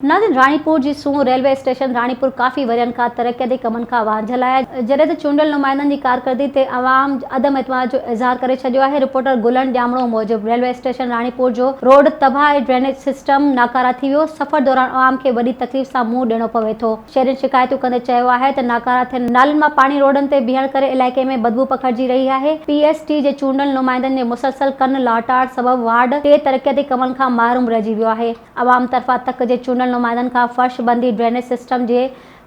नाज़रीन, रानीपुर जी सूं railway station Ranipur काफ़ी वरियनि खां तरक़ियाती कमनि खां वांझल आहे। जॾहिं त चूंडियल नुमाइंदनि जी कारकर्दगी ते अवाम अदम एतमाद जो इज़हार करे छॾियो आहे। रिपोर्टर गुलन ॼामणो मूजिबि रेलवे स्टेशन रानीपुर जो रोड तबाह ऐं ड्रेनेज सिस्टम नाकारा थी वियो। सफ़र दौरान अवाम खे वॾी तकलीफ़ सां मुंहुं ॾियणो पवे थो। शहरियुनि शिकायतूं कंदे चयो आहे त नाकारा थियल नालनि मां पाणी रोडनि ते बीहण करे इलाइक़े में बदबू पखिड़िजी रही आहे। PST जे चूंडियल नुमाइंदनि जे मुसलसल कन लाटाड़ सबबि वार्ड 3 तरक़ियाती कमनि खां महरूम रहिजी वियो आहे। अवाम तरफ़ां तक जे चूंडियल नुमाइंदनि खां फर्श बंदी ड्रेनेज सिस्टम जे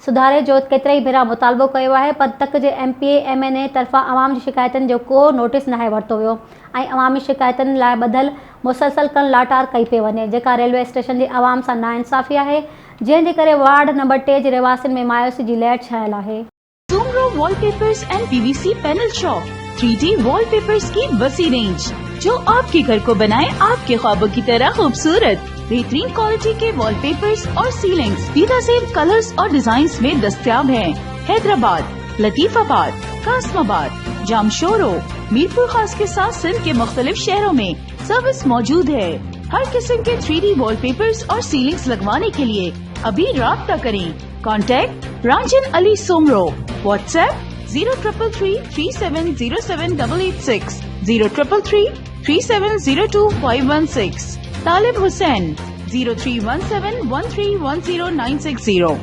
सुधारे जो केतिरई भेरा मुतालबो कयो आहे, पर तक जे MPA MNA तरफ़ां अवाम जी शिकायतुनि जो को नोटिस नाहे वरितो वियो ऐं अवामी शिकायतुनि लाइ ॿधल मुसलसल कन लाटार कई पई वञे, जेका रेलवे स्टेशन जी अवाम सां नाइंसाफ़ी आहे, जंहिं जे करे वार्ड नंबर 3 जे रहवासियुनि में मायूसी जी लहर छायल आहे। Sumro wallpapers and PVC panel shop 3D wallpapers की वसी रेंज, जो आपके घर को बनाए आपके ख्वाबों की तरह खूबसूरत। बेहतरीन क्वालिटी के वॉलपेपर्स और सीलिंग्स बेनज़ीर कलर्स और डिजाइन्स में दस्तयाब हैं। हैदराबाद, लतीफाबाद, कासमाबाद, जामशोरो, मीरपुर खास के साथ सिंध के मुख्तलिफ शहरों में सर्विस मौजूद है। हर किस्म के 3D वॉलपेपर्स और सीलिंग्स लगवाने के लिए अभी राब्ता करें। कॉन्टैक्ट रांजन अली सोमरो। व्हाट्सएप 0333370786, 03333702 516। तालिब हुसैन 031713109660।